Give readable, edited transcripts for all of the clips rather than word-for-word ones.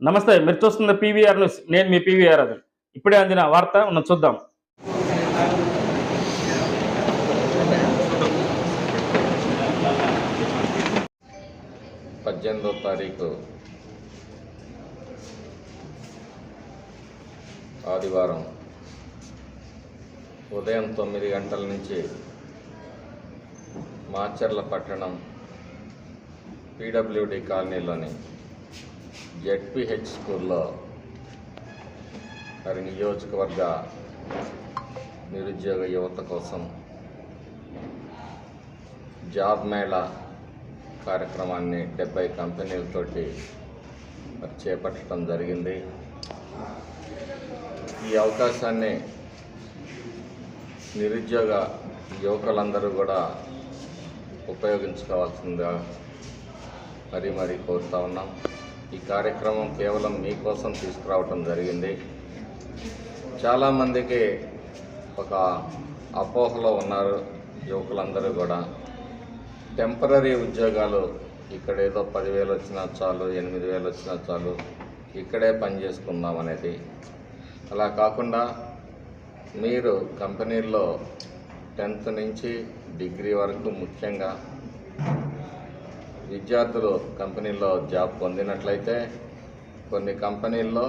నమస్తే, మీరు చూస్తున్న పీవీఆర్ న్యూస్. నేను మీ పీవీఆర్. అది ఇప్పుడే అందిన వార్త మనం చూద్దాం. తారీఖు ఆదివారం ఉదయం 9 గంటల నుంచి మాచర్ల పట్టణం పీడబ్ల్యూడి కాలనీలోని జెడ్పీహెచ్ స్కూల్లో మరి నియోజకవర్గ నిరుద్యోగ యువత కోసం జాబ్ మేళా కార్యక్రమాన్ని 70 కంపెనీలతోటి చేపట్టడం జరిగింది. ఈ అవకాశాన్ని నిరుద్యోగ యువకులందరూ కూడా ఉపయోగించుకోవాల్సిందిగా మరీ కోరుతా ఉన్నాం. ఈ కార్యక్రమం కేవలం మీకోసం తీసుకురావటం జరిగింది. చాలామందికి ఒక అపోహలో ఉన్నారు యువకులందరూ కూడా. టెంపరీ ఉద్యోగాలు ఇక్కడ ఏదో 10,000 వచ్చినా చాలు, 8,000 వచ్చినా చాలు, ఇక్కడే పని చేసుకుందాం అనేది. అలా కాకుండా మీరు కంపెనీల్లో 10th నుంచి డిగ్రీ వరకు ముఖ్యంగా విద్యార్థులు కంపెనీల్లో జాబ్ పొందినట్లయితే కొన్ని కంపెనీల్లో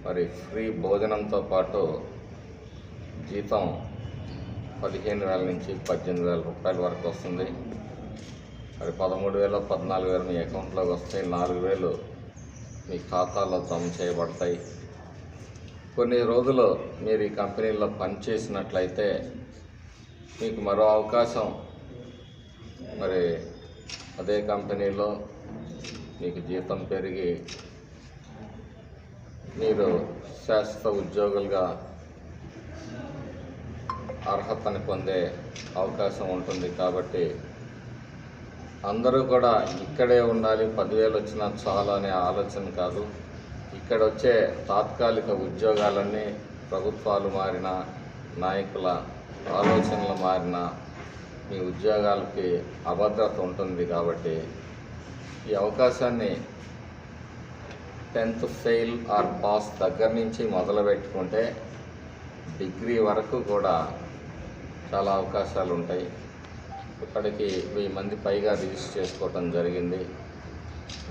మరి ఫ్రీ భోజనంతో పాటు జీతం 15,000 నుంచి 18,000 రూపాయల వరకు వస్తుంది. మరి 13,000 14,000 మీ అకౌంట్లోకి వస్తాయి. 4,000 మీ ఖాతాలో జమ చేయబడతాయి. కొన్ని రోజులు మీరు ఈ కంపెనీలో పనిచేసినట్లయితే మీకు మరో అవకాశం, మరి అదే కంపెనీలో మీకు జీతం పెరిగి మీరు శాశ్వత ఉద్యోగులుగా అర్హతను పొందే అవకాశం ఉంటుంది. కాబట్టి అందరూ కూడా ఇక్కడే ఉండాలి, 10,000 వచ్చినా చాలు అనే ఆలోచన కాదు. ఇక్కడ వచ్చే తాత్కాలిక ఉద్యోగాలన్నీ ప్రభుత్వాలు మారిన, నాయకుల ఆలోచనలు మారిన మీ ఉద్యోగాలకి అభద్రత ఉంటుంది. కాబట్టి ఈ అవకాశాన్ని 10th ఫెయిల్ ఆర్ పాస్ దగ్గర నుంచి మొదలుపెట్టుకుంటే డిగ్రీ వరకు కూడా చాలా అవకాశాలు ఉంటాయి. ఇప్పటికీ 1000 మంది పైగా రిజిస్టర్ చేసుకోవటం జరిగింది.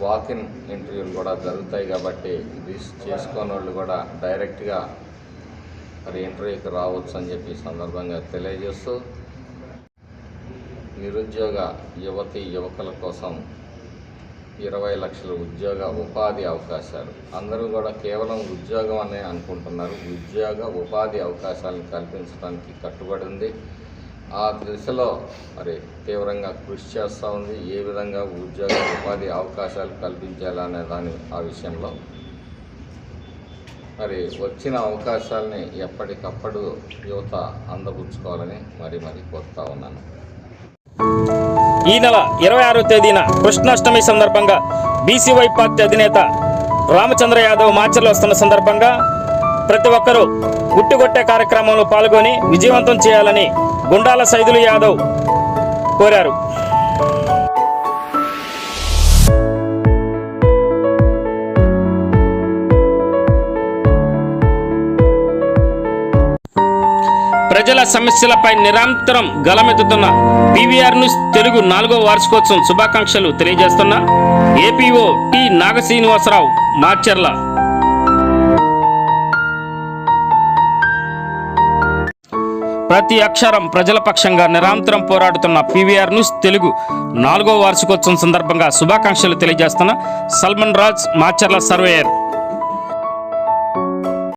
వాకిన్ ఇంటర్వ్యూలు కూడా జరుగుతాయి. కాబట్టి రిజిస్టర్ చేసుకోని వాళ్ళు కూడా డైరెక్ట్గా మరి ఇంటర్వ్యూకి రావచ్చు అని చెప్పి సందర్భంగా తెలియజేస్తూ, నిరుద్యోగ యువకుల కోసం 20 లక్షల ఉద్యోగ ఉపాధి అవకాశాలు. అందరూ కూడా కేవలం ఉద్యోగం అనే అనుకుంటున్నారు. ఉద్యోగ ఉపాధి అవకాశాలను కల్పించడానికి కట్టుబడి ఉంది. ఆ దిశలో మరి తీవ్రంగా కృషి చేస్తూ ఉంది. ఏ విధంగా ఉద్యోగ ఉపాధి అవకాశాలు కల్పించాలనే ఆ విషయంలో మరి వచ్చిన అవకాశాలని ఎప్పటికప్పుడు యువత అందపుచ్చుకోవాలని మరీ కోరుతా ఉన్నాను. ఈ నెల 26వ తేదీన కృష్ణాష్టమి సందర్భంగా బీసీవై పార్టీ అధినేత రామచంద్ర యాదవ్ మాచర్లు వస్తున్న సందర్భంగా ప్రతి ఒక్కరూ ఉట్టిగొట్టే కార్యక్రమంలో పాల్గొని విజయవంతం చేయాలని గుండాల సైదులు యాదవ్ కోరారు. ప్రజల సమస్యలపై నిరంతరం గలమెత్తుతున్న పీవీఆర్ న్యూస్ తెలుగు 4వ వార్షికోత్సవం శుభాకాంక్షలు తెలియజేస్తున్న ఏపీఓ టి నాగశ్రీనివాసరావు, మాచర్ల. ప్రతి అక్షరం ప్రజల పక్షంగా నిరంతరం పోరాడుతున్న పీవీఆర్ న్యూస్ తెలుగు 4వ వార్షికోత్సవం సందర్భంగా శుభాకాంక్షలు తెలియజేస్తున్న సల్మన్ రాజ్, మాచర్ల సర్వేయర్.